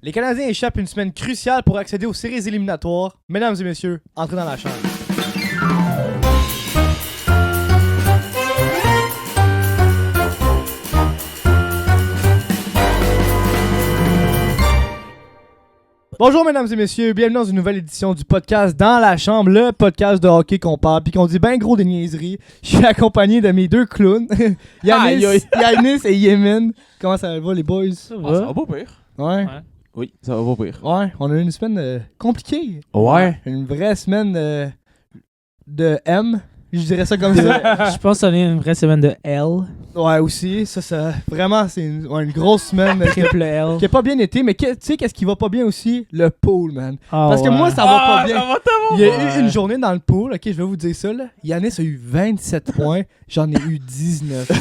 Les Canadiens échappent une semaine cruciale pour accéder aux séries éliminatoires. Mesdames et messieurs, entrez dans la chambre. Bonjour mesdames et messieurs, bienvenue dans une nouvelle édition du podcast Dans la chambre, le podcast de hockey qu'on parle pis qu'on dit ben gros des niaiseries. Je suis accompagné de mes deux clowns, Yanis et Yemen. Comment ça va les boys? Ça va pas pire. Ouais. Oui, ça va pas pire. Ouais, on a eu une semaine compliquée. Ouais. Une vraie semaine de M, je dirais ça comme ça. Je pense qu'on a eu une vraie semaine de L. Ouais, aussi, ça vraiment, c'est une grosse semaine Triple L. qui a pas bien été, mais tu sais qu'est-ce qui va pas bien aussi? Le pool, man. Ah, Parce que moi, ça va pas bien. Ça va tellement Il y a eu une journée dans le pool, ok, je vais vous dire ça, là. Yanis a eu 27 points, j'en ai eu 19.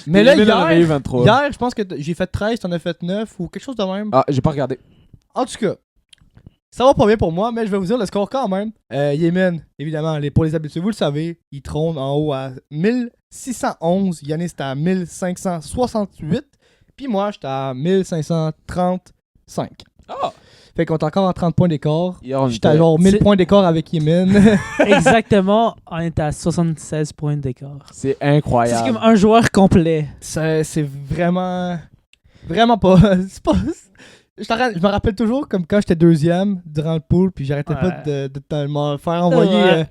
Mais là, eu 23. hier, je pense que j'ai fait 13, t'en as fait 9 ou quelque chose de même. Ah, j'ai pas regardé. En tout cas, ça va pas bien pour moi, mais je vais vous dire le score quand même. Yemen, évidemment, pour les habitués, vous le savez, il trône en haut à 1611. Yanis était à 1568. Puis moi, j'étais à 1535. Ah! Fait qu'on est encore à 30 points d'écart. Hier, on J'étais à était- genre 1000 points d'écart avec Yemen. Exactement, on est à 76 points d'écart. C'est C'est incroyable. comme un joueur complet. C'est vraiment. Vraiment pas. C'est pas. Je me rappelle toujours comme quand j'étais deuxième durant le pool, puis j'arrêtais pas de me faire envoyer. Ouais.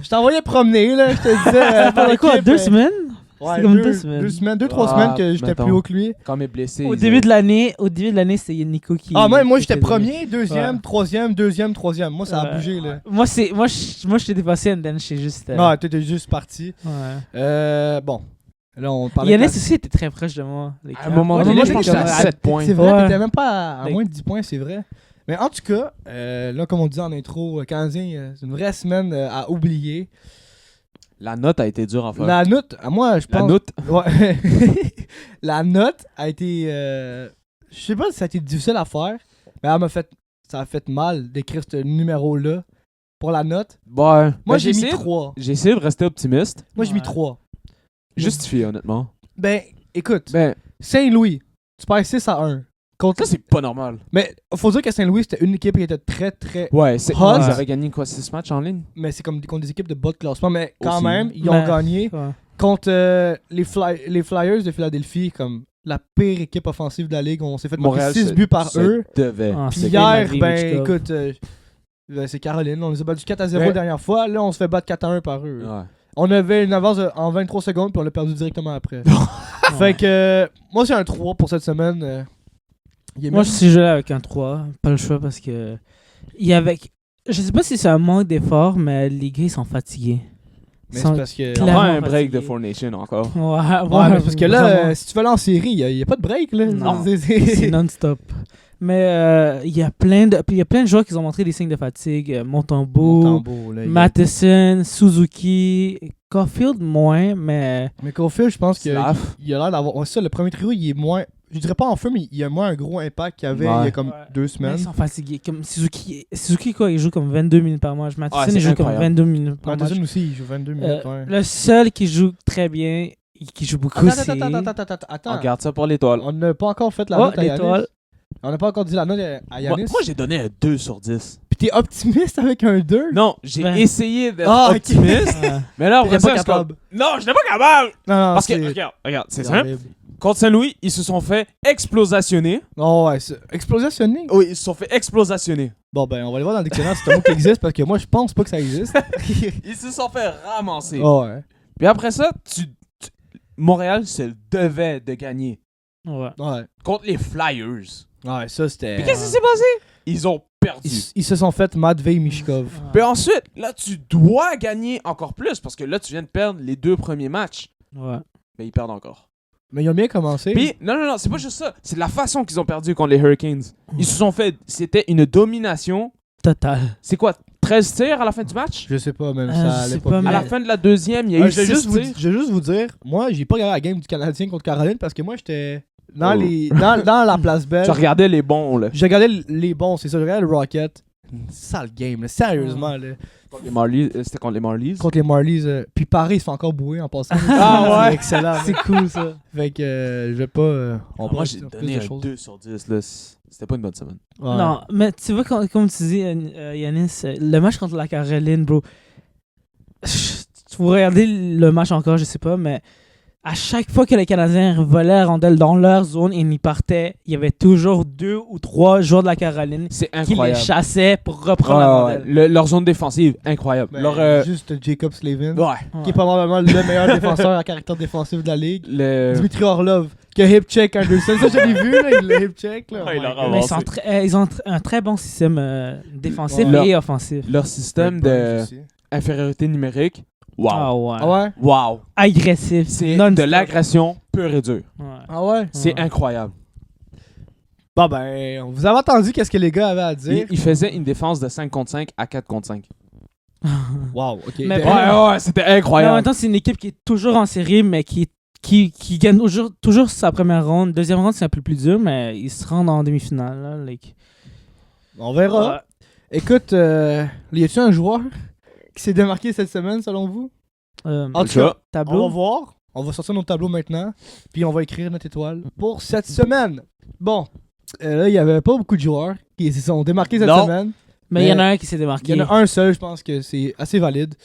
Je t'envoyais promener, là. Je te disais. Pendant quoi, 2 semaines? Ouais, C'est comme 2 semaines. 2-3 Ah, semaines que j'étais mettons. plus haut que lui. Quand mes blessés. Au ils- début de l'année, c'était Nico qui... Ah, moi qui j'étais faisait. premier, deuxième, Ouais. troisième, deuxième, troisième. Moi, ça a Ouais. bougé, là. Moi, je t'ai dépassé, and then j'étais juste... Non, t'étais juste parti. Ouais. Bon. Là, on parlait. Yanis de aussi était très proche de moi. À un moment Ouais, donné, mais je moi, pense que j'étais à j'étais 7 points. C'est vrai, Ouais. t'étais même pas à Like- moins de 10 points, c'est vrai. Mais en tout cas, là, comme on disait en intro, Canadien, c'est une vraie semaine à oublier. La note a été dure à faire. La note, moi, je pense. La note? Ouais. La note a été. Je sais pas si ça a été difficile à faire, mais ça a fait mal d'écrire ce numéro-là pour la note. Bon, Moi, ben, j'ai mis essayé- 3. J'ai essayé de rester optimiste. Moi, j'ai mis Ouais. 3. Justifié, honnêtement. Ben, écoute, Ben, Saint-Louis, tu perds 6-1. Contre... ça, c'est pas normal. Mais faut dire que Saint-Louis, c'était une équipe qui était très, très. Ouais, c'est. Hot. Ils avaient gagné quoi, 6 matchs en ligne? Mais c'est comme contre des équipes de bas de classement. Mais quand Aussi. même, ils ont Mais- gagné Ouais. contre les Flyers de Philadelphie, comme la pire équipe offensive de la ligue. On s'est fait Montréal, marquer 6 buts par eux. devait. Ah, Puis c'est hier, bien, ben Michkov. écoute, c'est Caroline. On les a battus 4-0 Ouais. la dernière fois. Là, on se fait battre 4-1 par eux. Ouais. On avait une avance en 23 secondes, puis on l'a perdu directement après. Fait que, moi, c'est un 3 pour cette semaine. Moi, je suis joué avec un 3. Pas le choix parce que. Il y avait. Je sais pas si c'est un manque d'effort, mais les gars, ils sont fatigués. Mais Sans- c'est parce que. On Clairement prend un break fatigué. de Four Nation encore. Ouais, mais parce que là, vraiment. si tu veux aller en série, il n'y a pas de break. Là. Non. C'est- C'est non-stop. Mais il y a plein de joueurs qui ont montré des signes de fatigue. Montembeau, Montembeau, là, il y a- Matheson, Suzuki, Caulfield moins, mais Mais Caulfield, je pense qu'il Slav. il a l'air d'avoir. Ouais, ça, le premier trio, il est moins. Je dirais pas en feu, mais il y a moins un gros impact qu'il y avait il y a Ouais. comme Ouais. 2 mais semaines. ils sont fatigués. Comme Suzuki quoi, il joue comme 22 minutes par match. Matheson, c'est il joue comme incroyable. 22 minutes par match. Matheson aussi, il joue 22 minutes. Ouais. Le seul qui joue très bien, qui joue beaucoup, c'est... Attends. On garde ça pour l'étoile. On n'a pas encore fait la Oh, note à Yanis. l'étoile. On n'a pas encore dit la note à Moi, Yanis. moi, j'ai donné un 2 sur 10. Puis t'es optimiste avec un 2? Non, j'ai Ben. essayé d'être Ah, ok. optimiste. Ouais. Mais là, après T'es ça, pas c'est comme- capable. Non, je n'étais pas capable. Non, non, Parce que, c'est- regarde, c'est c'est simple. horrible. Contre Saint-Louis, ils se sont fait explosationner. Oh, ouais, c'est explosationné. Oui, ils se sont fait explosationner. Bon, ben, on va aller voir dans le dictionnaire si c'est un mot qui existe parce que moi, je pense pas que ça existe. Ils se sont fait ramasser. Oh, ouais. Puis après ça, Montréal se devait de gagner Ouais. Ouais. contre les Flyers. Ouais, ça, c'était. Puis qu'est-ce qui s'est passé? Ils ont perdu. Ils se sont fait Matvei Mishkov. Puis ensuite, là, tu dois gagner encore plus parce que là, tu viens de perdre les 2 premiers matchs. Ouais. Mais ils perdent encore. Mais ils ont bien commencé. Puis, non, c'est pas juste ça. C'est la façon qu'ils ont perdu contre les Hurricanes. Ils se sont fait. C'était une domination. Total. C'est quoi, 13 tirs à la fin du match? Je sais pas, même Je ça sais allait pas, pas mais- À bien. la fin de la deuxième, il y a eu je, vais 6 juste vous, tirs. je vais juste vous dire, moi, j'ai pas regardé la game du Canadien contre Caroline parce que moi, j'étais dans, Oh. dans la place belle. Tu regardais les bons, là. J'ai regardé les bons, c'est ça. Je regardais le Rocket. une sale game, là, sérieusement. Là. C'était contre les Marlies. Contre les Marlies. Puis Paris, il se fait encore bouer en passant. Ah ouais? C'est excellent. C'est cool, ça. Fait que je vais pas. On Moi, va j'ai dire plus donné de un choses. 2 sur 10. Là. C'était pas une bonne semaine. Ouais. Non, mais tu vois, comme tu dis, Yanis, le match contre la Caroline, bro. Tu pourrais regarder le match encore, je sais pas, mais à chaque fois que les Canadiens volaient la rondelle dans leur zone et ils partaient, il y avait toujours 2 ou 3 joueurs de la Caroline C'est qui les incroyable. chassaient pour reprendre la Ouais, rondelle. leur zone défensive, incroyable. Ben, juste Jacob Slavin, Ouais. qui est probablement le meilleur défenseur à caractère défensif de la ligue. Le... Dimitri Orlov, qui a hip-check Anderson. Ça, je l'ai vu, là, il l'a hip-check. Là. Ouais, il a my God. Mais ils ont un très bon système défensif Ouais. et offensif. Leur système Red Bull de aussi. infériorité numérique, wow. Ah ouais. Ah ouais? Wow. Agressif. C'est non-stop. de l'agression pure et dure. Ouais. Ah ouais? C'est Ouais. incroyable. Bon ben, vous avez entendu qu'est-ce que les gars avaient à dire. Il faisait une défense de 5 contre 5 à 4 contre 5. Wow, ok. Mais Ben, Ouais, c'était Mais en incroyable. même temps, c'est une équipe qui est toujours en série, mais qui gagne toujours sa première ronde. Deuxième ronde, c'est un peu plus dur, mais ils se rendent en demi-finale. Là, like. on verra. Ouais. Écoute, y a-t-il un joueur qui s'est démarqué cette semaine selon vous? En tout Ça. cas, on Tableau. va voir. On va sortir notre tableau maintenant. Puis on va écrire notre étoile pour cette semaine. Bon, là, il n'y avait pas beaucoup de joueurs qui se sont démarqués cette Non. semaine. Mais il y en a Mais un qui s'est démarqué. Il y en a un seul, je pense que c'est assez valide.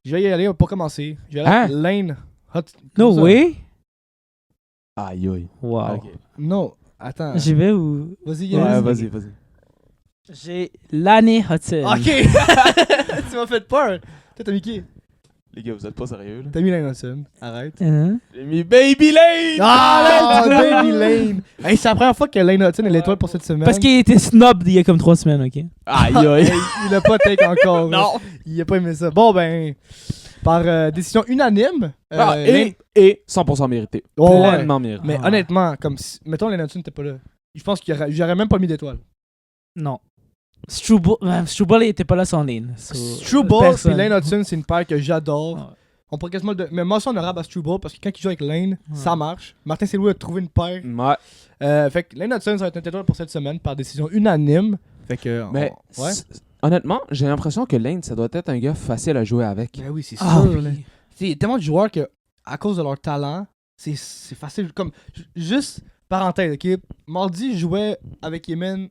Je vais y aller pour commencer. Je vais aller avec Lane Hut. No Comme ça. way. Aïe, aïe. Wow. Ok. Non, attends. J'y vais ou. Vas-y, Yannis. Ouais, vas-y, vas-y. J'ai Lanny Hudson. Ok! Tu m'as fait peur. Toi, t'as mis qui? Les gars, vous êtes pas sérieux, là? T'as mis Lane Hudson. Arrête. Hein? J'ai mis Baby Lane! Ah, Baby Lane! Hey, c'est la première fois que Lane Hudson est l'étoile pour cette semaine. Parce qu'il était snob il y a comme 3 semaines, ok? Aïe, aïe. Hey, il a pas take encore. Non. Il a pas aimé ça. Bon, ben, par décision unanime. Lane- Et 100% mérité. Oh, ouais. Pleinement mérité. Mais Ah. honnêtement, comme si, mettons Lane Hudson n'était pas là. Je pense que j'aurais même pas mis d'étoile. Non. Struble il était pas là sans Lane. So, Struble et personne. Lane Hudson, c'est une paire que j'adore. Ouais. On pourrait quasiment mais mention honorable à Struble parce que quand il joue avec Lane, Ouais. ça marche. Martin Saint-Louis a trouvé une paire. Ouais. Fait que Lane Hudson, ça va être un étoile pour cette semaine par décision unanime. Fait que. Mais ouais. honnêtement, j'ai l'impression que Lane, ça doit être un gars facile à jouer avec. Ben oui, c'est Ah, sûr. oui. là. Il y a tellement de joueurs que, à cause de leur talent, c'est facile. Comme, juste, parenthèse, ok? Mardi, je jouais avec Yemen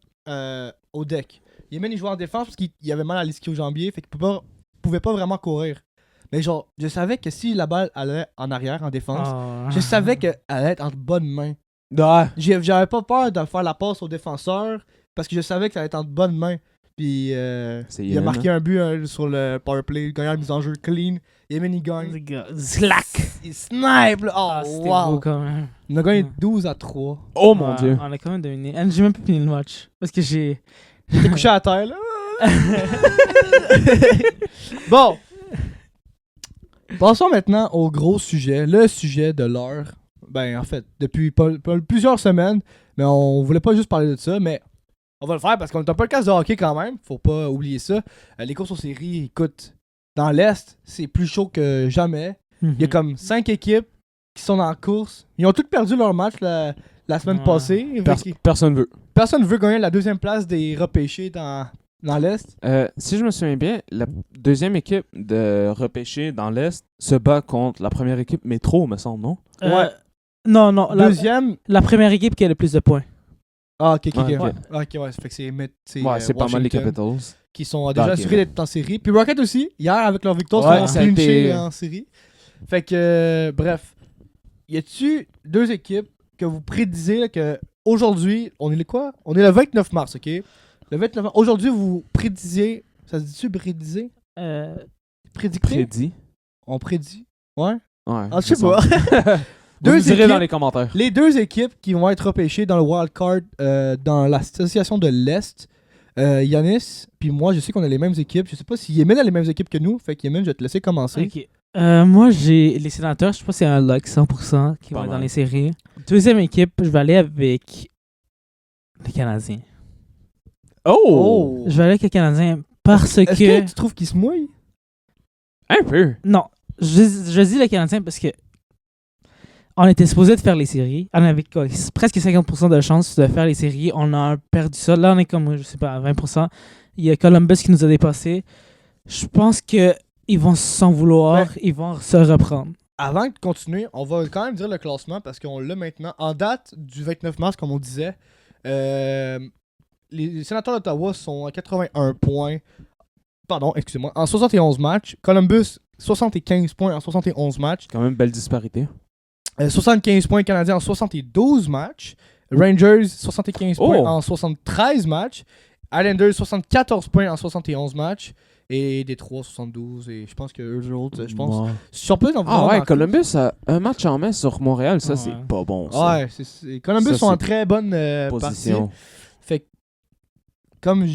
au deck. Yemen, il jouait en défense parce qu'il avait mal à l'ischio-jambier, fait qu'il pouvait pas vraiment courir. Mais genre, je savais que si la balle allait en arrière, en défense, Ah. je savais qu'elle allait être entre bonnes mains. Ouais. J'avais pas peur de faire la passe au défenseur parce que je savais que ça allait être entre bonnes mains. Puis C'est il a Yemen, marqué un but sur le powerplay, gagnant la mise en jeu clean. Yemen, il gagne. Slack. Il snipe là. Ah, Oh, c'était wow. beau quand même. On a gagné Ouais. 12-3. Oh mon Ouais, dieu. On a quand même dominé. J'ai même pas fini le match. Parce que j'ai. T'es couché à terre là. Bon. Passons maintenant au gros sujet. Le sujet de l'heure. Ben, en fait, depuis plusieurs semaines. Mais on voulait pas juste parler de ça. Mais on va le faire parce qu'on est un podcast de hockey quand même. Faut pas oublier ça. Les courses aux séries, écoute, dans l'Est, c'est plus chaud que jamais. Il y a comme 5 équipes qui sont en course. Ils ont toutes perdu leur match la semaine Ouais. passée. Personne veut. Personne ne veut gagner la deuxième place des repêchés dans l'Est. Si je me souviens bien, la deuxième équipe de repêché dans l'Est se bat contre la première équipe métro, me semble, non? Ouais. Non, non. Deuxième. La première équipe qui a le plus de points. Ah, ok, ok, Ouais, ok. ok. Ah, ok, ouais. Ça fait que c'est Ouais, c'est pas mal les Washington Capitals. qui sont déjà ok, assurés ouais. d'être en série. Puis Rocket aussi, hier avec leur victoire, Ouais, sont ça a clinchés été- en série. Fait que, bref. Y a-tu deux équipes que vous prédisez là, que aujourd'hui, on est le quoi? On est le 29 mars, ok? Le 29 mars. Aujourd'hui, vous prédisiez. Ça se dit-tu prédiser? Prédicter? Prédit. On prédit. Ouais? Ouais. Ah, je sais me pas. semble. Vous Deux nous direz équipes- dans les commentaires. Les deux équipes qui vont être repêchées dans le wild card dans l'association de l'Est, Yanis, puis moi, je sais qu'on a les mêmes équipes. Je sais pas si Yemen a les mêmes équipes que nous. Fait que Yemen, je vais te laisser commencer. Ok. Moi, j'ai les sénateurs. Je sais pas si c'est un lock 100% qui Pas vont être mal. dans les séries. Deuxième équipe, je vais aller avec les Canadiens. Oh! Je vais aller avec les Canadiens parce Est-ce que que... tu trouves qu'ils se mouillent? Un peu. Non, je dis les Canadiens parce que On était supposé de faire les séries. On avait quoi, presque 50% de chance de faire les séries. On a perdu ça. Là, on est comme, je sais pas, à 20%. Il y a Columbus qui nous a dépassés. Je pense qu'ils vont s'en vouloir. Ils vont se reprendre. Avant de continuer, on va quand même dire le classement parce qu'on l'a maintenant. En date du 29 mars, comme on disait, les Sénateurs d'Ottawa sont à 81 points. Pardon, excusez-moi. En 71 matchs. Columbus, 75 points en 71 matchs. Quand même belle disparité. 75 points canadiens en 72 matchs. Rangers, 75 points en 73 matchs. Islanders, 74 points en 71 matchs. Et Détroit, 72. Et je pense que eux autres, je pense. Ouais. Surpris dans Ah ouais, Columbus a un match en main sur Montréal. Ça, Ouais. c'est pas bon. Ça. Ouais, Columbus Ça, sont en c'est très bonne partie. Position. Fait que, comme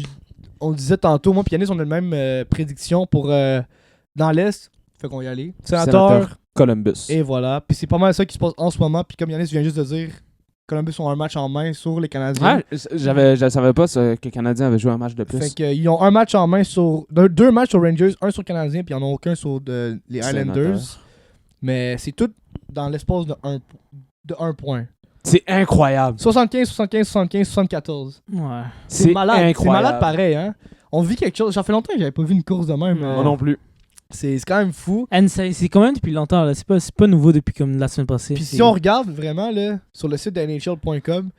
on le disait tantôt, moi et Yanis, on a la même prédiction pour dans l'Est. Fait qu'on va y aller. Sénateur. Columbus. Et voilà. Puis c'est pas mal ça qui se passe en ce moment. Puis comme Yanis vient juste de dire, Columbus ont un match en main sur les Canadiens. Ouais, je savais pas que les Canadiens avaient joué un match de plus. Fait qu'ils ont un match en main sur. Deux matchs sur Rangers, un sur Canadiens, puis ils n'en ont aucun sur les Islanders. Mais c'est tout dans l'espace de un point. C'est incroyable. 75, 75, 75, 74. Ouais. C'est malade. C'est incroyable. malade pareil, hein. On vit quelque chose. Ça fait longtemps que j'avais pas vu une course de même. Ouais. Moi non plus. C'est quand même fou. C'est quand même depuis longtemps. Là. C'est pas nouveau depuis comme la semaine passée. Puis si on regarde vraiment là, sur le site de NHL.com,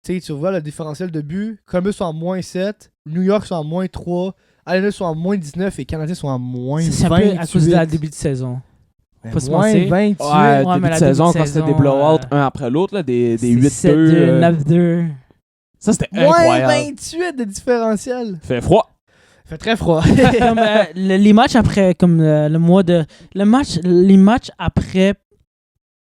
tu vois le différentiel de buts. Columbus sont en moins 7, New York sont en moins 3, Islanders sont en moins 19 et Canadiens sont en moins 28. C'est un peu à cause de la début de saison. Faut se moins penser. 28. Ouais, mais début la de saison, début de quand c'était des saison, blowouts un après l'autre, là, des 8-2. 7-2, 9-2. Ça, c'était Moins incroyable. 28 de différentiel. Fait froid. Fait très froid. Comme, les matchs après, comme le mois de. Les matchs après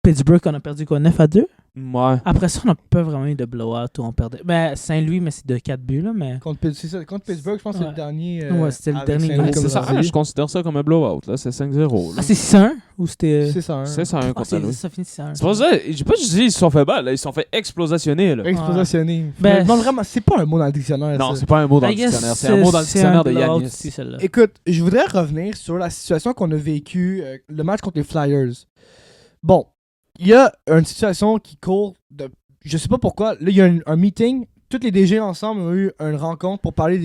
Pittsburgh, on a perdu quoi, 9-2? Ouais. Après ça, on n'a pas vraiment eu de blowout où on perdait. Ben, Saint-Louis, mais c'est de 4 buts, là, mais. contre Pittsburgh, je pense que c'est le dernier. Ouais, c'était le avec dernier Saint-Louis, match. comme C'est ça, vous avez je dit. considère ça comme un blowout. Là. C'est 5-0. Ah, Là. c'est 6-1 ou c'était. C'est ça. Hein. C'est ça, un Ah, contre Saint-Louis. ça finit 6-1. C'est pas ça. J'ai pas dit ils se sont fait battre. Là. Ils se sont fait explosionner. Là. Explosionné. Ben, Non, vraiment, c'est pas un mot dans le dictionnaire. Non, ça. c'est pas un mot dans le I guess dictionnaire. C'est un mot dans le c'est dictionnaire un de blowout Yannis. aussi, celle-là. Écoute, je voudrais revenir sur la situation qu'on a vécue, le match contre les Flyers. Bon, il y a une situation qui court de. Je sais pas pourquoi. Là, il y a un meeting. Tous les DG ensemble ont eu une rencontre pour parler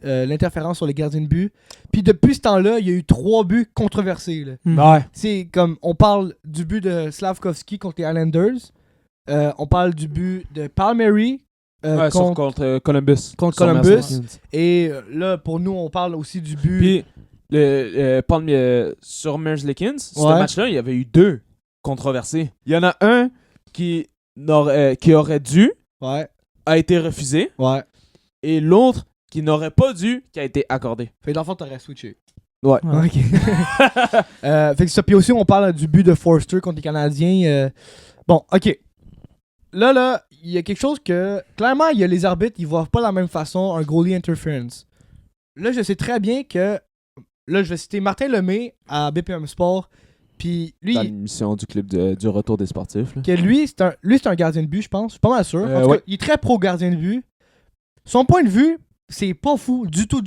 de l'interférence sur les gardiens de but. Puis depuis ce temps-là, il y a eu 3 buts controversés. Là. Ouais. C'est comme, on parle du but de Slavkovski contre les Islanders. On parle du but de Palmieri contre Columbus. contre Sur Columbus. Massachusetts. Et là, pour nous, on parle aussi du but. Puis, sur Merzlikins, ce Ouais. match-là, il y avait eu 2 controversés. Il y en a un qui aurait dû, Ouais, a été refusé, ouais. et l'autre qui n'aurait pas dû, qui a été accordé. Fait que dans le fond, t'aurais switché. Ouais. Ouais. Ok. Fait que ça, puis aussi, on parle du but de Forster contre les Canadiens. Bon, ok. Là, il y a quelque chose que. Clairement, il y a les arbitres, ils voient pas de la même façon un goalie interference. Là, je sais très bien que. Là, je vais citer Martin Lemay à BPM Sport. Puis lui, Dans l'émission du club du retour des sportifs. Là. que lui, c'est un gardien de but, je pense. Je suis pas mal sûr. En tout ouais. cas, il est très pro gardien de but. Son point de vue, c'est pas fou du tout.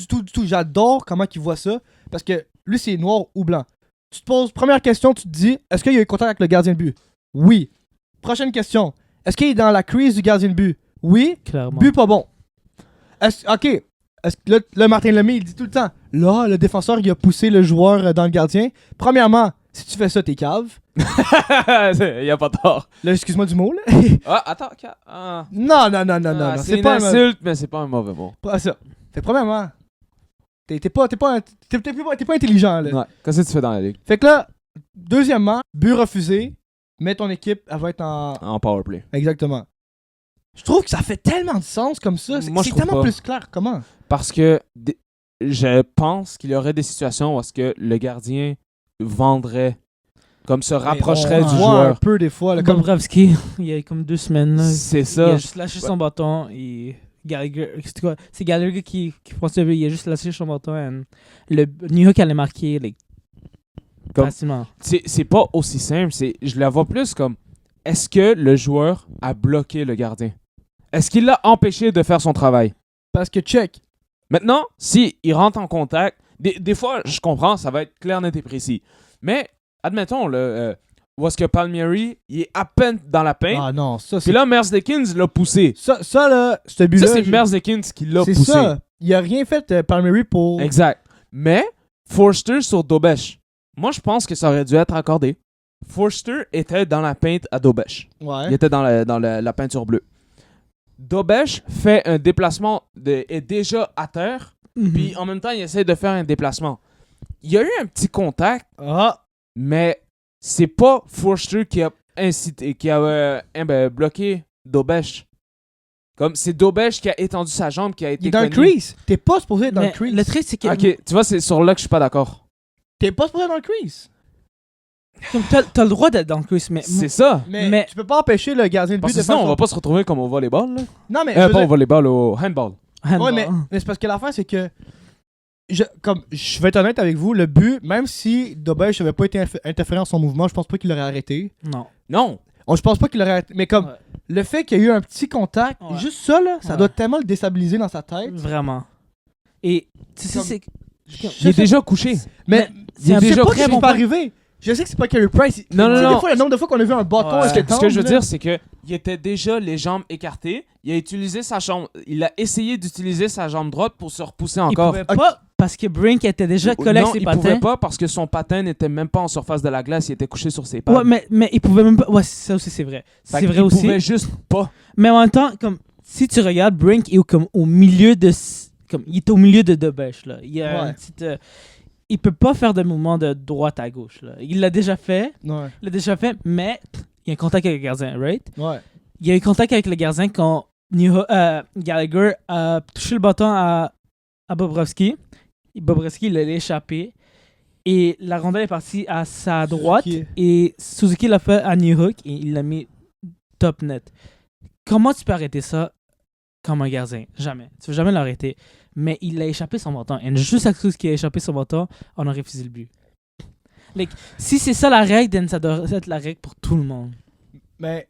J'adore comment il voit ça. Parce que lui, c'est noir ou blanc. Tu te poses, première question, tu te dis, est-ce qu'il y a eu contact avec le gardien de but? Oui. Prochaine question. Est-ce qu'il est dans la crease du gardien de but? Oui. Clairement. But pas bon. Ok. Est-ce que là, Martin Lemay, il dit tout le temps, là, le défenseur, il a poussé le joueur dans le gardien. Premièrement, si tu fais ça, t'es cave. Il y a pas tort. Là, excuse-moi du mot, là. Ah, attends. Ah. Non. C'est une pas insulte, mais c'est pas un mauvais mot. Pas ça. Fait que premièrement, t'es pas intelligent, là. Ouais. Qu'est-ce que tu fais dans la ligue? Fait que là, deuxièmement, but refusé, mais ton équipe, elle va être en... En powerplay. Exactement. Je trouve que ça fait tellement de sens comme ça. Moi, je C'est trouve tellement pas. plus clair. Comment? Parce que je pense qu'il y aurait des situations où est-ce que le gardien vendrait, comme se rapprocherait On du voit un joueur. peu des fois. Là, comme... Bobrovski, il y a comme 2 semaines. Là, C'est Il ça. a juste lâché son bâton et Gallagher. C'est quoi? C'est Gallagher qui pense le but. Il a juste lâché son bâton. And le New York allait marquer Comme- facilement. C'est pas aussi simple. Je la vois plus comme, est-ce que le joueur a bloqué le gardien? Est-ce qu'il l'a empêché de faire son travail? Parce que check. Maintenant, si il rentre en contact, des fois, je comprends, ça va être clair, net et précis. Mais, admettons, où est-ce que Palmieri, il est à peine dans la painte. Ah non, ça Puis c'est. là, Merzlikins l'a poussé. Ça là, ce but-là. Ça, c'est Merzlikins qui l'a C'est poussé. ça. Il a rien fait, Palmieri, pour. Exact. Mais, Forster sur Dobesh, moi, je pense que ça aurait dû être accordé. Forster était dans la peinte à Dobesh. Ouais. Il était dans la peinture bleue. Dobesh fait un déplacement, est déjà à terre, puis en même temps, il essaie de faire un déplacement. Il y a eu un petit contact, Ah. mais c'est pas Forster qui a incité, qui a bloqué Dobesh. Comme c'est Dobesh qui a étendu sa jambe, qui a été Il est dans le cogné. crease. T'es pas supposé être dans le Mais crease. le truc, c'est que Ok, tu vois, c'est sur là que je suis pas d'accord. T'es pas supposé être dans le crease. comme t'as le droit d'être dans le crease, mais C'est ça. Mais tu peux pas empêcher le gardien de but Parce de que faire sinon, on son- va pas se retrouver comme au volleyball. Là. Non, mais. Pas au volleyball, au handball. Ouais, mais c'est parce que l'affaire, c'est que. Je vais être honnête avec vous, le but, même si Dobesh n'avait pas été interféré en son mouvement, je pense pas qu'il l'aurait arrêté. non. Non. Je pense pas qu'il l'aurait arrêté. Mais comme Ouais. le fait qu'il y a eu un petit contact, Ouais. juste ça, là, ça Ouais. doit tellement le déstabiliser dans sa tête. Vraiment. Et tu sais, Comme- c'est Il est déjà couché. Mais c'est un je sais déjà pas très ce qui bon peut point. arriver. Je sais que c'est pas Carey Price. Non, non, Tu sais, non. Des fois, le nombre de fois qu'on a vu un bâton Ouais. s'étendre, Ce que je veux là. dire, c'est que il était déjà les jambes écartées. Il a utilisé sa jambe. Il a essayé d'utiliser sa jambe droite pour se repousser il encore. pouvait pas parce que Brink était déjà collé Non, avec ses il patins. pouvait pas parce que son patin n'était même pas en surface de la glace. Il était couché sur ses pattes. Ouais, mais il pouvait même pas. Ouais, ça aussi, c'est vrai. Fait C'est vrai qu'il aussi. pouvait juste pas. Mais en même temps, comme si tu regardes, Brink est comme au milieu de. Comme, il est au milieu de Dobesh, là. Il y a Ouais. une petite. Il peut pas faire de mouvement de droite à gauche, là. Il l'a déjà fait. Ouais. Il l'a déjà fait, mais il y a un contact avec le gardien, right? Ouais. Il y a eu contact avec le gardien quand Gallagher a touché le bâton à Bobrovski. Bobrovski, il l'a échappé. Et la rondelle est partie à sa droite. Suzuki. Et Suzuki l'a fait à New Hook et il l'a mis top net. Comment tu peux arrêter ça comme un gardien? Jamais. Tu peux jamais l'arrêter. Mais il a échappé son bâton. Et juste à cause qu'il a échappé son bâton, on aurait refusé le but. Like, si c'est ça la règle, then ça doit être la règle pour tout le monde. Mais.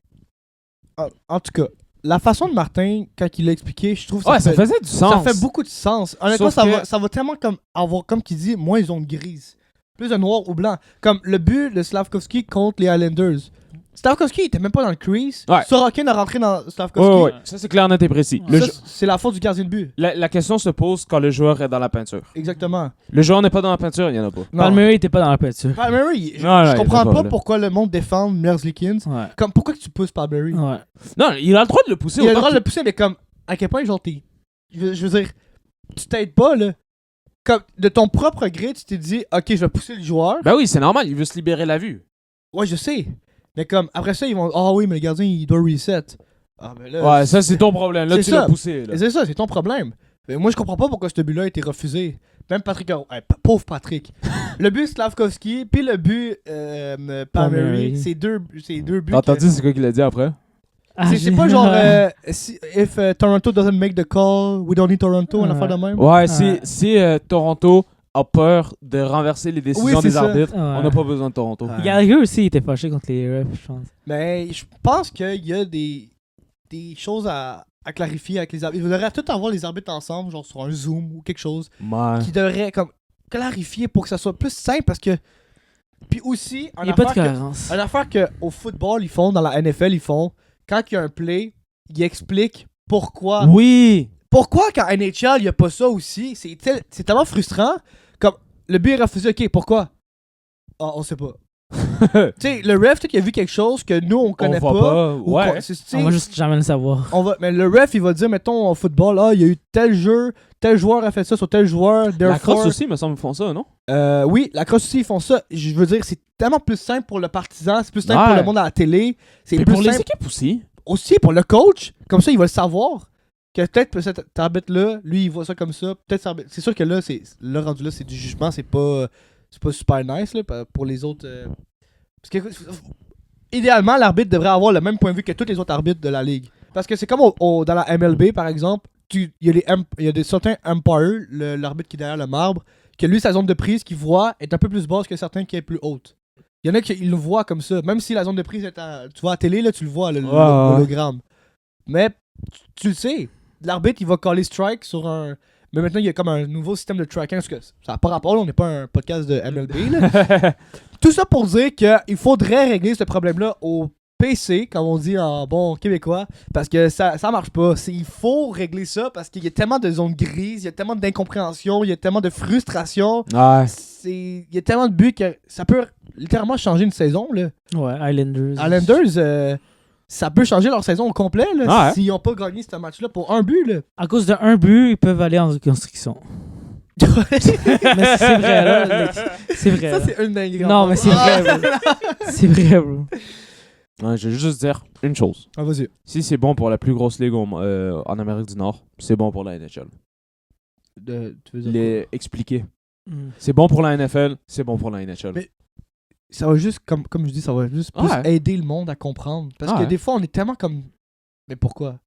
En tout cas, la façon de Martin, quand il l'a expliqué, je trouve que Ouais, ça faisait du sens. ça fait beaucoup de sens. Honnêtement, Sauf que- ça va tellement comme avoir, comme qu'il dit, moins ils ont de grise. Plus de noir ou blanc. Comme le but de Slavkovski contre les Islanders. Slavkovski était même pas dans le crease. Ouais. Sorokin a rentré dans Slavkovski. Ouais, ouais. Ça, c'est clair, net et précis. Ouais. Ça, c'est la faute du gardien de but. La question se pose quand le joueur est dans la peinture. Exactement. Le joueur n'est pas dans la peinture, il n'y en a pas. Non. Palmieri était pas dans la peinture. Palmieri, je Non, non, comprends il était pas là. pourquoi le monde défend Merzlikins. Ouais. Comme pourquoi que tu pousses Palmieri? Ouais. Non, il a le droit de le pousser. Il a le autant droit de que- le pousser, mais comme à quel point genre t'es. Je veux dire, tu t'aides pas là. Comme de ton propre gré, tu t'es dit, ok, je vais pousser le joueur. Ben oui, c'est normal, il veut se libérer la vue. Ouais, je sais. Mais comme après ça, ils vont, ah oui, mais le gardien il doit reset. Ah ben là. Ouais, ça, c'est ton problème. Là, c'est tu ça. l'as poussé. Là. C'est ça, c'est ton problème. Mais moi, je comprends pas pourquoi ce but-là a été refusé. Même Patrick. Pauvre Patrick. Le but Slavkovski, puis le but Palmieri, Palmieri. c'est deux buts. T'as entendu c'est quoi qu'il a dit après? C'est pas genre if Toronto doesn't make the call, we don't need Toronto, une affaire de même. Ouais, Ouais. si Toronto a peur de renverser les décisions Oui, c'est des ça. arbitres, Ouais. on n'a pas besoin de Toronto. Ouais. Gallagher aussi il était fâché contre les refs, je pense. Mais je pense qu'il y a des choses à clarifier avec les arbitres. Il devrait tout avoir les arbitres ensemble, genre sur un Zoom ou quelque chose, Ouais. qui devrait comme clarifier pour que ça soit plus simple parce que. Puis aussi, Il n'y a pas de cohérence. une affaire qu'au football, ils font, dans la NFL, ils font, quand il y a un play, ils expliquent pourquoi. Oui! Pourquoi qu'en NHL, il n'y a pas ça aussi? C'est tellement frustrant. Comme, le but est refusé, ok, pourquoi? Ah, on sait pas. Tu sais, le ref, peut-être qu'il a vu quelque chose que nous, on connaît voit pas. ou Ouais. qu'on- tu sais, On va juste jamais le savoir. mais le ref, il va dire, mettons, en football, ah, il y a eu tel jeu, tel joueur a fait ça sur tel joueur. La therefore- crosse aussi, me semble, font ça, non? Oui, la crosse aussi, ils font ça. Je veux dire, c'est tellement plus simple pour le partisan, c'est plus simple Ouais. pour le monde à la télé. C'est Et plus pour les simple équipes aussi. aussi pour le coach. Comme ça, il va le savoir. Que peut-être cet arbitre-là, lui, il voit ça comme ça. Peut-être c'est sûr que là, le rendu là, c'est du jugement, c'est pas super nice là, pour les autres. Parce que idéalement, l'arbitre devrait avoir le même point de vue que tous les autres arbitres de la ligue. Parce que c'est comme dans la MLB, par exemple, il y a des certains umpires, l'arbitre qui est derrière le marbre, que lui, sa zone de prise qu'il voit est un peu plus basse que certains qui est plus haute. Il y en a qui le voient comme ça. Même si la zone de prise est tu vois à la télé, là, tu le vois, Ouais. l'hologramme. Mais tu le sais, l'arbitre, il va caller strike sur un. Mais maintenant, il y a comme un nouveau système de tracking. Parce que ça n'a pas rapport, là, on n'est pas un podcast de MLB. Là. Tout ça pour dire qu'il faudrait régler ce problème-là au PC, comme on dit en bon québécois, parce que ça marche pas. Il faut régler ça parce qu'il y a tellement de zones grises, il y a tellement d'incompréhension, il y a tellement de frustration. Ouais. Il y a tellement de buts que ça peut littéralement changer une saison. Là. Ouais, Islanders. Islanders, ça peut changer leur saison au complet là, Ouais. s'ils n'ont pas gagné ce match-là pour un but. Là. À cause d'un but, ils peuvent aller en reconstruction. Mais c'est vrai, là. C'est vrai. Ça, là. c'est une dinguerie. Non, mais c'est vrai, bro. C'est vrai, bro. Ouais, je vais juste dire une chose. Ah, vas-y. Si c'est bon pour la plus grosse ligue en Amérique du Nord, c'est bon pour la NHL. Tu veux dire Les expliquer. Mm. C'est bon pour la NFL, c'est bon pour la NHL. Mais- ça va juste, comme je dis, ça va juste plus Ouais. aider le monde à comprendre. Parce que Ouais. des fois, on est tellement comme. Mais pourquoi?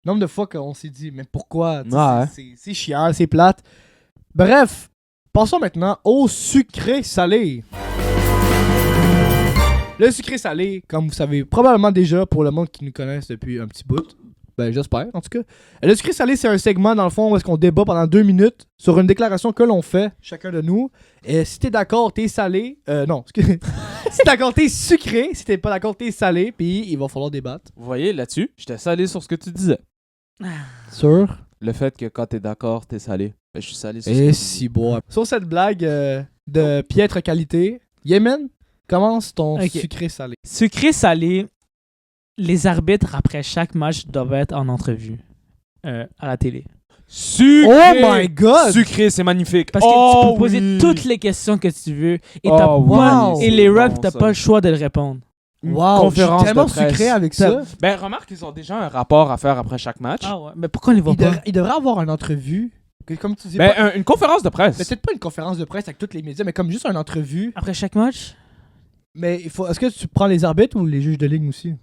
Nombre de fois qu'on s'est dit, mais pourquoi? Tu sais, Ouais. c'est chiant, c'est plate. Bref, passons maintenant au sucré salé. Le sucré salé, comme vous savez probablement déjà pour le monde qui nous connaisse depuis un petit bout. Ben, j'espère, en tout cas. Le sucré salé, c'est un segment, dans le fond, où est-ce qu'on débat pendant 2 minutes sur une déclaration que l'on fait, chacun de nous. Et si t'es d'accord, t'es salé. Non, excusez. Si t'es d'accord, t'es sucré. Si t'es pas d'accord, t'es salé. Puis il va falloir débattre. Vous voyez, là-dessus, j'étais salé sur ce que tu disais. Sûr. Le fait que quand t'es d'accord, t'es salé. Ben, je suis salé sur ce Et que tu si dis. bon. Sur cette blague de piètre qualité, Yemen, commence ton Ok. sucré salé. Sucré-salé, les arbitres, après chaque match, doivent être en entrevue à la télé. Sucré! Oh my god! Sucré, c'est magnifique. Parce que Oh, tu peux poser oui. toutes les questions que tu veux et, Oh, t'as oui, pas- c'est et les refs, bon, t'as ça. pas le choix de le répondre. Une Wow, conférence je suis tellement de presse. sucré avec ça. Ben, remarque qu'ils ont déjà un rapport à faire après chaque match. Ah ouais, mais pourquoi on les voit Il, pas? il devrait avoir une entrevue. Comme tu dis, Ben, pas- une conférence de presse. peut-être pas une conférence de presse avec tous les médias, mais comme juste une entrevue. Après chaque match, Mais il faut. Est-ce que tu prends les arbitres ou les juges de ligne aussi?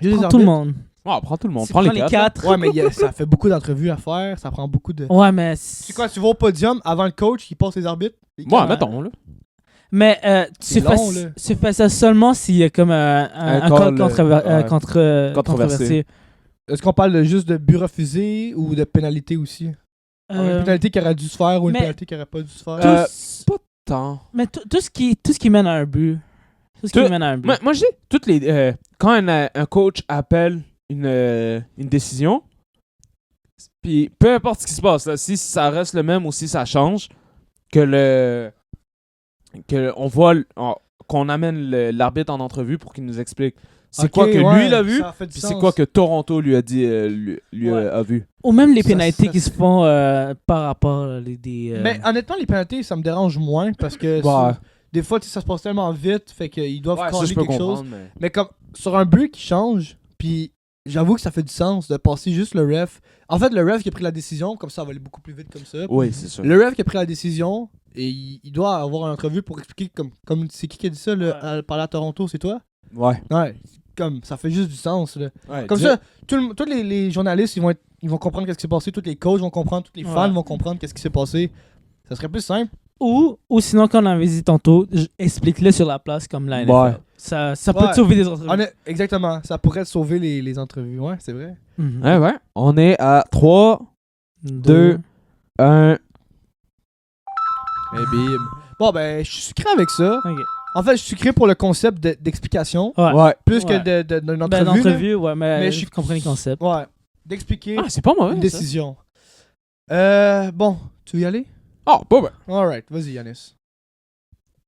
Juste les prends tout le arbitres? monde. Oh, prends tout le monde. Tu Prends les prends les quatre. quatre. Ouais, mais ça fait beaucoup d'entrevues à faire. Ça prend beaucoup de. Ouais, mais... C'est quoi, tu vas au podium avant le coach, il passe les arbitres? Ouais, mettons, là. Mais C'est long, là. tu fais ça seulement s'il y a comme un call, call ouais. controversé. Controversé. Est-ce qu'on parle juste de but refusé ou de pénalité aussi? Une pénalité qui aurait dû se faire ou une mais- pénalité qui aurait pas dû se faire? Tous- Tant. Mais tout ce qui mène à un but. Tout ce qui Tout- mène à un but. Moi, je dis, toutes les, quand un coach appelle une décision, puis peu importe ce qui se passe, là, si ça reste le même ou si ça change, on voit qu'on amène l'arbitre en entrevue pour qu'il nous explique c'est Ok, quoi que ouais, lui il a vu, ça fait du puis sens. c'est quoi que Toronto lui a dit Ouais. a vu. Ou même les Ça, pénalités ça, qui se c'est- font par rapport des... Mais honnêtement, les pénalités, ça me dérange moins parce que des fois, tu sais, ça se passe tellement vite, fait qu'ils doivent Ouais, ça, caler je peux quelque chose. comprendre, mais... Mais comme sur un but qui change, puis j'avoue que ça fait du sens de passer juste le ref. En fait, le ref qui a pris la décision, comme ça va aller beaucoup plus vite comme ça. Oui, c'est sûr. Le ref qui a pris la décision, et il doit avoir une entrevue pour expliquer comme c'est qui a dit ça, Ouais. parler à Toronto, c'est toi? Ouais. Ouais, comme ça fait juste du sens. Là. Ouais, Comme dis- ça, tous les journalistes, ils vont comprendre qu'est-ce qui s'est passé, tous les coachs vont comprendre, tous les fans Ouais. vont comprendre qu'est-ce qui s'est passé. Ça serait plus simple. Ou sinon, comme on avait dit tantôt, explique-le sur la place comme la NFL. Ouais. Ça peut Ouais. te sauver des entrevues. Exactement, ça pourrait sauver les entrevues, ouais, c'est vrai. Mhm. Ouais. On est à 3, 2, 1. Et bim. Bon, ben, je suis sucré avec ça. Ok. En fait, je suis sucré pour le concept d'explication, Ouais. plus Ouais. que d'une Ben, entrevue. là. l'entrevue, ouais, mais Mais je comprends les concepts. Ouais, d'expliquer Ah, c'est pas mauvais, une ça. décision. Bon, tu veux y aller? Ah, pas ben. Alright, vas-y, Yanis.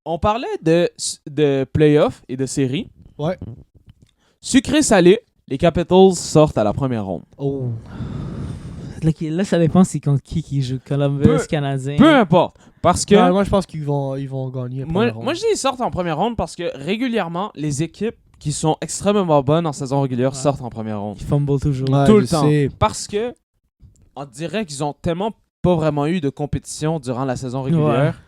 On parlait de playoffs et de séries. Ouais. Sucré-salé, les Capitals sortent à la première ronde. Oh. Là, ça dépend c'est contre qui joue. Columbus, Peu- Canadien. Peu importe. Parce que... Non, moi, je pense qu'ils vont gagner. la première ronde. Moi, je dis ils sortent en première ronde parce que régulièrement, les équipes qui sont extrêmement bonnes en saison régulière Ouais. sortent en première ronde. Ils fumble toujours. Ouais, tout je le temps. sais. Parce que on dirait qu'ils ont tellement pas vraiment eu de compétition durant la saison régulière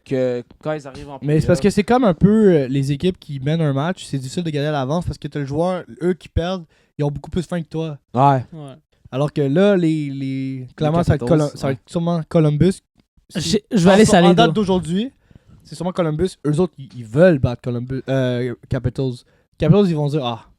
que quand ils arrivent en Mais c'est parce que c'est comme un peu les équipes qui mènent un match, c'est difficile de gagner à l'avance parce que t'as le joueur, eux qui perdent, ils ont beaucoup plus faim que toi. Ouais. Ouais. Alors que là, clairement, ça va, Capitals, ça va être sûrement Columbus. Je vais aller En saler date d'eau. d'aujourd'hui, c'est sûrement Columbus. Eux autres, ils veulent battre Capitals. Capitals, ils vont dire,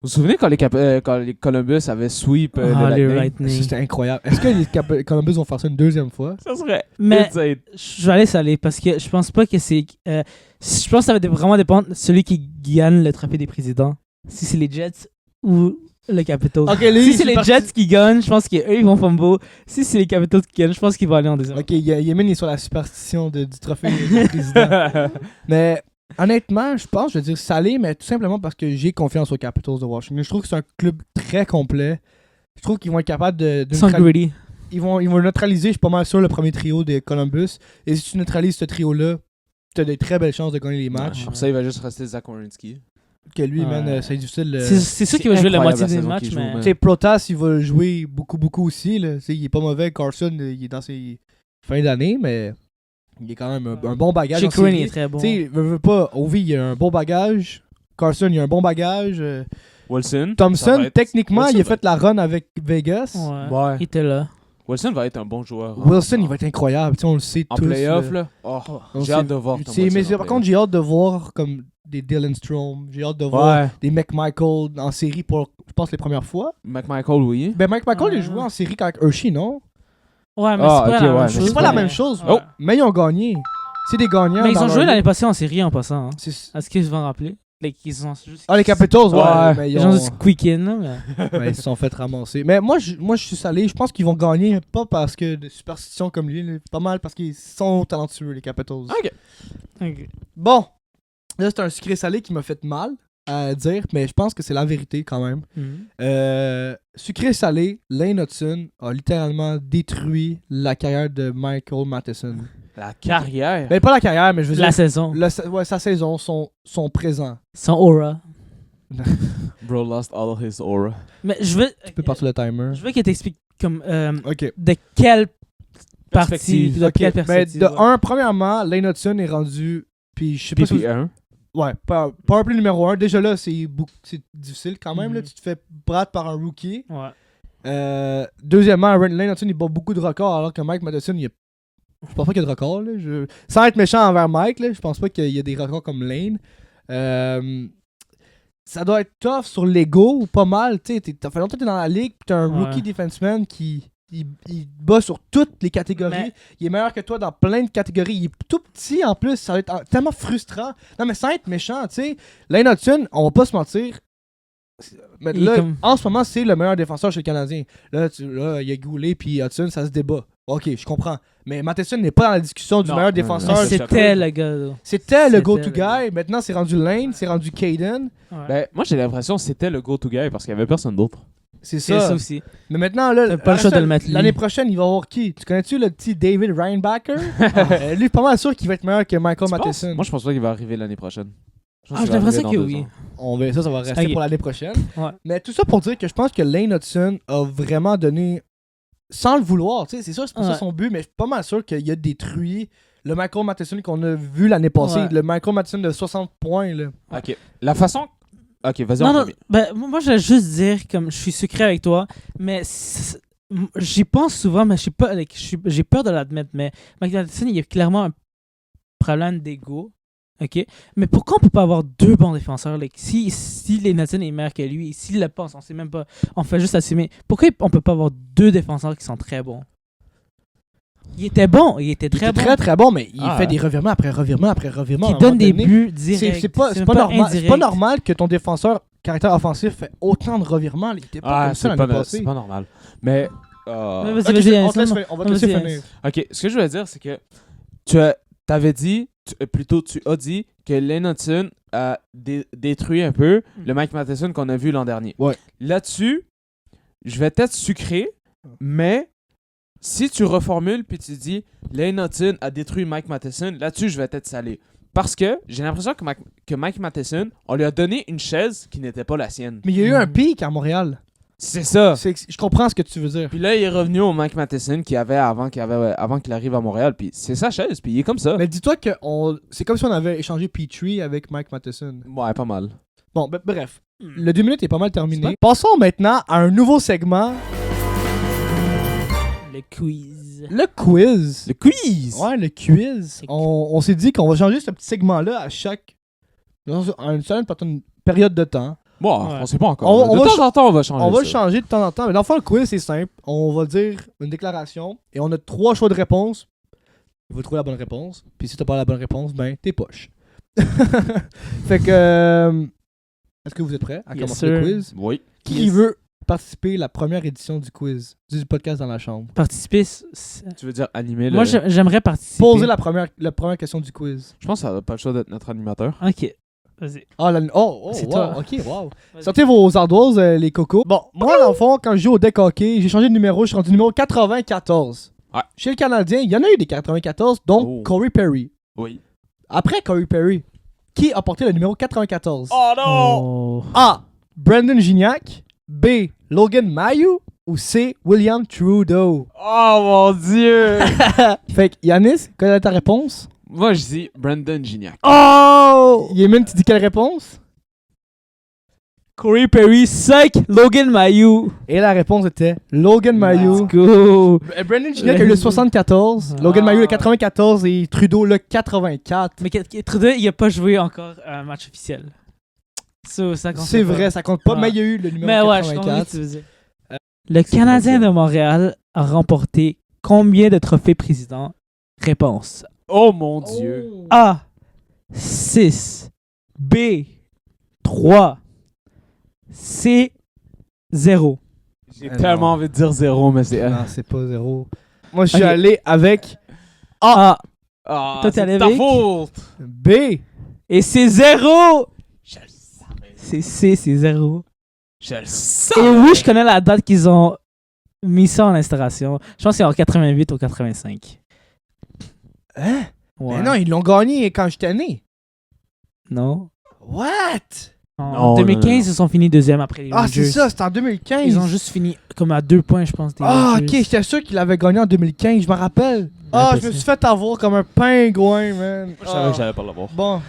Vous vous souvenez quand les Columbus avaient sweep Ah, le les Lightning? Lightning. C'était incroyable. Est-ce que les Columbus vont faire ça une deuxième fois? Ça serait Mais insane. je vais aller saler parce que je pense pas que c'est. Je pense que ça va vraiment dépendre de celui qui gagne le trophée des présidents. Si c'est les Jets ou le Capitals. Ok, Si c'est les Jets qui gagnent, je pense qu'eux ils vont fumble. Si c'est les Capitals qui gagnent, je pense qu'ils vont aller en deuxième. Ok, Yemen est sur la superstition du trophée du président. Mais honnêtement, je pense, je vais dire salé, mais tout simplement parce que j'ai confiance aux Capitals de Washington. Je trouve que c'est un club très complet. Je trouve qu'ils vont être capables de Ils sont greedy. ils vont neutraliser, je suis pas mal sûr, le premier trio des Columbus. Et si tu neutralises ce trio-là, tu as de très belles chances de gagner les matchs. Pour ça, il va juste rester Zach Werenski. Que lui, Ouais. man, c'est difficile. C'est sûr c'est qu'il va jouer la incroyable moitié la des saison matchs, qu'il joue, mais. man. Tu sais, Protas, il va jouer beaucoup aussi. Là. Tu sais, il est pas mauvais. Carson, il est dans ses fins d'année, mais il est quand même un bon bagage. Chez en Crane, il série. est très bon. Tu sais, veut pas. Ovi, il a un bon bagage. Carson, il a un bon bagage. Wilson. ça Thompson, va être- techniquement, Wilson il a va fait la run avec Vegas. Ouais. Ouais. Il était là. Wilson va être un bon joueur. Wilson, il va être incroyable. Tu sais, on le sait En tous. playoff, là. là. Oh, On j'ai sait- hâte de voir. Tom Tu sais, Wilson mais en par playoff. contre, j'ai hâte de voir comme des Dylan Strome. J'ai hâte de voir Ouais. des McMichael en série pour, je pense, les premières fois. McMichael, oui. Ben, McMichael, il a Ouais. joué en série avec Hershey, non? Ouais, mais Ah, c'est pas ok, la ouais, même mais chose. C'est pas la mais- même chose. Ouais. Oh. Mais ils ont gagné. C'est des gagnants. Mais ils dans ont leur joué ligue. l'année passée en série en passant. Hein. C'est- Est-ce qu'ils se vont rappeler? Ils ont juste... Ah, les Capitals, ouais. Ouais. Mais Ils ont juste quick in, là, mais... ouais, ils se sont fait ramasser. Mais moi, je suis salé. Je pense qu'ils vont gagner, pas parce que de superstition comme lui, là, pas mal parce qu'ils sont talentueux, les Capitals. Ok. Ok. Bon, là, c'est un sucré salé qui m'a fait mal à dire, mais je pense que c'est la vérité quand même. Sucré salé, Lane Hudson a littéralement détruit la carrière de Michael Matheson. La carrière. Ben, pas la carrière, mais je veux La dire, saison. ouais, sa saison, son présent. Son aura. Bro lost all of his aura. Mais je veux... Tu peux partir le timer. Je veux qu'il t'explique comme... Ok. de quelle partie... Perspective. De Ok, quelle ben, perspective. de premièrement, Lane Hudson est rendu. Puis je sais pas si. PP1. Ouais, powerplay numéro 1. Déjà là, c'est difficile quand même. Là, Mhm. tu te fais battre par un rookie. Ouais. Deuxièmement, Lane Hudson il bat beaucoup de records alors que Mike Matheson, je pense pas qu'il y a de records. Là. Sans être méchant envers Mike, là, je pense pas qu'il y a des records comme Lane. Ça doit être tough sur l'ego ou pas mal. T'as fait longtemps que t'es dans la ligue, puis t'as un Ouais. rookie defenseman qui il bat sur toutes les catégories. Mais- Il est meilleur que toi dans plein de catégories. Il est tout petit en plus. Ça va être tellement frustrant. Non, mais sans être méchant, tu sais. Lane Hudson, on va pas se mentir. Mais Il est là, comme- en ce moment, c'est le meilleur défenseur chez le Canadien. Là, il y a Goulet puis Hudson, ça se débat. Ok, je comprends. Mais Matheson n'est pas dans la discussion du Non, meilleur non, défenseur. non, Mais c'est c'était le gars, là. C'était le C'était go-to le gars. guy. Maintenant, c'est rendu Lane, c'est rendu Caden. Ouais. Ben, moi, j'ai l'impression que c'était le go-to guy parce qu'il y avait personne d'autre. C'est c'est ça ça. aussi. Mais maintenant, là, T'as pas le choix de le mettre lui. l'année prochaine, il va avoir qui? Tu connais-tu le petit David Reinbacker? Lui, pas mal sûr qu'il va être meilleur que Michael Tu penses? Matheson. Moi, je pense pas qu'il va arriver l'année prochaine. Je pense Ah, qu'il j'ai va l'impression arriver que dans oui. 2 ans. On verra ça va rester Ok. pour l'année prochaine. Ouais. Mais tout ça pour dire que je pense que Lane Hudson a vraiment donné, sans le vouloir, tu sais, c'est sûr, c'est pas ça Ouais. son but, mais je suis pas mal sûr qu'il a détruit le Michael Matheson qu'on a vu l'année passée, Ouais. le Michael Matheson de 60 points. Là. Ok. La façon. Ok, vas-y, Non, en non, premier. ben, moi, je voulais juste dire, comme je suis sucré avec toi, mais j'y pense souvent, mais je sais pas, j'ai peur de l'admettre, mais Mike Matheson, il y a clairement un problème d'ego, ok? Mais pourquoi on peut pas avoir deux bons défenseurs? Like, si les Nathan est meilleur que lui, s'il le pense, on sait même pas, on fait juste assumer. Pourquoi on peut pas avoir deux défenseurs qui sont très bons? Il était bon, il était Il très était bon. très très bon, mais il Ah, fait des revirements après revirements après revirements. Qui à un moment donne des donné. buts directs. C'est pas même normal. C'est pas indirect. normal que ton défenseur caractère offensif fait autant de revirements. Il était pas Ah, comme ça c'est l'année pas, passée. c'est pas normal. Mais. Mais Ok, vas-y, vas-y, on te laisse non, finir, on va te non, laisser vas-y, finir. Ok, ce que je veux dire, c'est que t'avais dit, tu as dit que Lane Hudson a détruit un peu le Mike Matheson qu'on a vu l'an dernier. Ouais. Là-dessus, je vais peut-être sucrer, mais si tu reformules puis tu dis Lane Hudson a détruit Mike Matheson, là-dessus, je vais peut-être salé. Parce que j'ai l'impression que Mike Matheson, on lui a donné une chaise qui n'était pas la sienne. Mais il y a eu un pic à Montréal. C'est ça. Je comprends ce que tu veux dire. Puis là, il est revenu au Mike Matheson qu'il avait avant qu'il arrive à Montréal. Puis c'est sa chaise, puis il est comme ça. Mais dis-toi que c'est comme si on avait échangé Petrie avec Mike Matheson. Ouais, pas mal. Bon, bref. Hmm. Le 2 minutes est pas mal terminé. C'est Passons maintenant à un nouveau segment, Le quiz. le quiz. Le quiz! Ouais, le quiz. C'est- On s'est dit qu'on va changer ce petit segment-là à une certaine période de temps. Bon, Ouais. on sait pas encore. On de va temps en temps, on va changer On va le ça. changer de temps en temps. Mais dans le fond, le quiz, c'est simple. On va dire une déclaration et on a 3 choix de réponse. Il faut trouver la bonne réponse. Puis si t'as pas la bonne réponse, ben t'es poche. Fait que. Est-ce que vous êtes prêts à Yes, commencer le sir. quiz? Oui. Qui Yes. veut participer à la première édition du quiz, du podcast dans la chambre? Participer. Tu veux dire animer le... Moi, j'aimerais participer. Posez la première question du quiz. Je pense que ça n'a pas le choix d'être notre animateur. Ok. Vas-y. Ah, C'est wow, toi. ok, wow. Vas-y. Sortez vos ardoises, les cocos. Bon, moi, dans le fond, quand je joue au deck hockey, j'ai changé de numéro, je suis rendu numéro 94. Ouais. Chez le Canadien, il y en a eu des 94, dont Oh. Corey Perry. Oui. Après Corey Perry, qui a porté le numéro 94? Oh non! Oh. A. Brandon Gignac. B. Logan Mailloux. Ou C. William Trudeau. Oh mon dieu! Fait que Yanis, quelle est ta réponse? Moi, je dis Brandon Gignac. Oh! Yémen, tu dis quelle réponse? Corey Perry, 5. Logan Mailloux. Et la réponse était Logan Mailloux. Let's go. Brandon Gignac a eu le 74, Logan Mailloux le 94 et Trudeau le 84. Mais Trudeau, il a pas joué encore un match officiel. Ça compte C'est pas. vrai, ça compte pas, Ouais. mais il y a eu le numéro Mais ouais, je comprends ce 84. que tu veux dire. Le Canadien de Montréal a remporté combien de trophées président? Réponse Oh mon dieu! A. 6. B. 3. C. 0. J'ai Ah, tellement non. envie de dire 0, mais c'est... Non, c'est pas zéro. Moi, je suis Ok. allé avec A. Ah, Toi, t'es allé c'est ta avec? faute! B. Et c'est 0. Je le savais. C'est C, c'est 0. Je le Et savais! oui, je connais la date qu'ils ont mis ça en installation. Je pense que c'est en 88 ou 85. Hein? Ouais. Mais non, ils l'ont gagné quand j'étais né. Non. What? En Non, 2015, non, non. ils sont finis deuxième après les Ah, Rangers. c'est ça, c'était en 2015. Ils ont juste fini comme à 2 points, je pense. Des Ah, ok, Rangers. j'étais sûr qu'il avait gagné en 2015, je me rappelle. Ah, je me possible. suis fait avoir comme un pingouin, man. Je savais Ah. que j'allais pas l'avoir. Bon,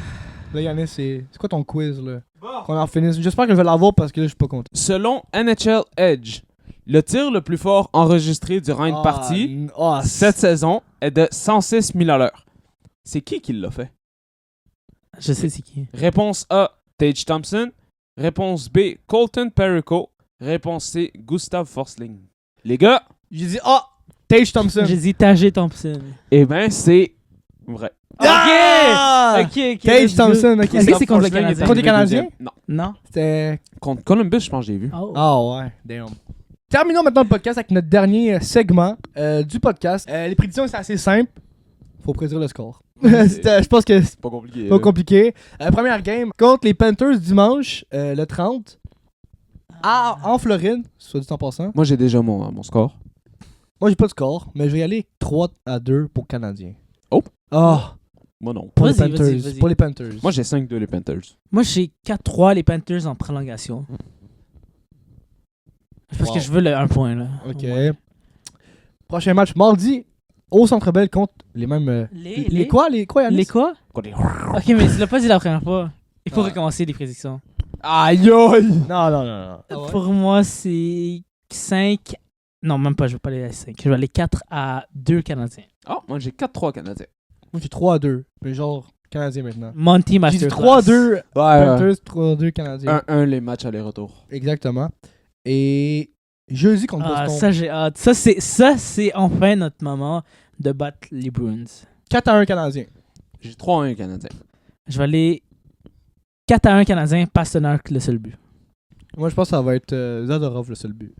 là, Yannis, c'est quoi ton quiz, là? Qu'on en finisse. J'espère que je vais l'avoir parce que là, je suis pas content. Selon NHL Edge, le tir le plus fort enregistré durant une partie cette saison est de 106 000 à l'heure. C'est qui l'a fait? Je sais c'est qui. Réponse A, Tage Thompson. Réponse B, Colton Perico. Réponse C, Gustav Forsling. Les gars, J'ai dit, Tage Thompson. J'ai dit Tajé Thompson. eh ben c'est vrai. Ah! Ok, ok. Tage let's go. Thompson, ok. Est-ce que c'est contre le Forsling Canadien? est Contre les arrivé Canadiens? deuxième. Non. Non. C'était. Contre Columbus, je pense que j'ai vu. Oh. Ah ouais, damn. Terminons maintenant le podcast avec notre dernier segment du podcast. Les prédictions, c'est assez simple. Faut prédire le score. Je pense que c'est C'est pas compliqué. pas compliqué. Première game contre les Panthers dimanche, le 30. En Floride, soit dit en passant. Moi, j'ai déjà mon score. Moi, j'ai pas de score, mais je vais y aller 3-2 pour Canadiens. Oh. Ah! Moi, non. Pour les Vas-y, Panthers. vas-y, vas-y. Pour les Panthers. Moi, j'ai 5-2 les Panthers. Moi, j'ai 4-3 les Panthers en prolongation. Parce Wow. que je veux le 1 point, là. Ok. Ouais. Prochain match mardi au Centre Bell contre les mêmes. Les quoi? Les quoi, Yannis? Les quoi? Ok, mais tu l'as pas dit la première fois. Il faut Ah. recommencer les prédictions. Aïe aïe! Non, non, non, non. Ah ouais? Pour moi, c'est 5. Non, même pas, je vais pas aller à 5. Je vais aller 4-2 Canadiens. Ah, moi, j'ai 4-3 Canadiens. Moi, j'ai 3-2. Mais genre, Canadiens maintenant. Monty J'ai dit Masterclass. 3-2 Ouais, Panthers, 3-2 Canadiens. 1-1 les matchs aller-retour. Exactement. Et jeudi contre Ah, Boston. ça, j'ai hâte. Ça, c'est enfin notre moment de battre les Bruins. 4-1 Canadiens. J'ai 3-1 Canadiens. Je vais aller 4-1 Canadiens, Pasternak, le seul but. Moi, je pense que ça va être Zadorov le seul but.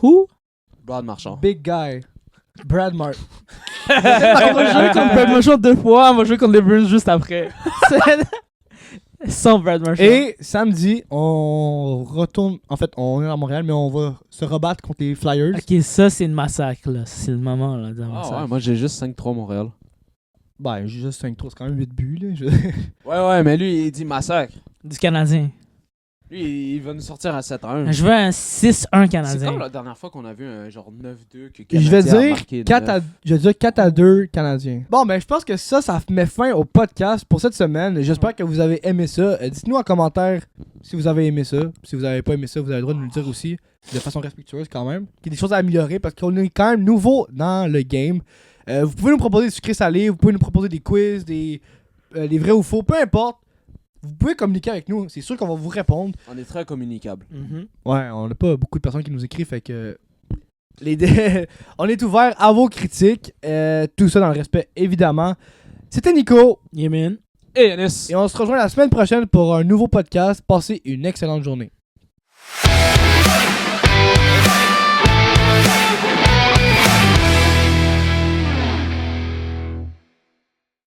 Who? Brad Marchand. Big guy. Brad Mark. On va jouer contre Brad Marchand 2 fois, on va jouer contre les Bruins juste après. Sans Brad Marchand. Et samedi, on retourne. En fait, on est à Montréal, mais on va se rebattre contre les Flyers. Ok, ça, c'est une massacre, là. C'est le moment, là, de la Ah massacre. ouais, moi, j'ai juste 5-3 Montréal. Ben, j'ai juste 5-3, c'est quand même 8 buts, là. Ouais, mais lui, il dit massacre. Du Canadien. Lui, il va nous sortir à 7-1. Je veux un 6-1 C'est Canadien. quand la dernière fois qu'on a vu un genre 9-2 que Je vais Canadien a dire marqué 4 je vais dire 4-2 Canadiens. Bon, ben, je pense que ça met fin au podcast pour cette semaine. J'espère que vous avez aimé ça. Dites-nous en commentaire si vous avez aimé ça. Si vous avez pas aimé ça, vous avez le droit de nous le dire aussi. De façon respectueuse, quand même. Il y a des choses à améliorer parce qu'on est quand même nouveau dans le game. Vous pouvez nous proposer des sucrés salés, vous pouvez nous proposer des quiz, des vrais ou faux, peu importe. vous pouvez communiquer avec nous. C'est sûr qu'on va vous répondre. On est très communicable. Ouais, on n'a pas beaucoup de personnes qui nous écrivent, fait que... on est ouvert à vos critiques. Tout ça dans le respect, évidemment. C'était Nico. Yeah, man. Et Yanis. Et on se rejoint la semaine prochaine pour un nouveau podcast. Passez une excellente journée.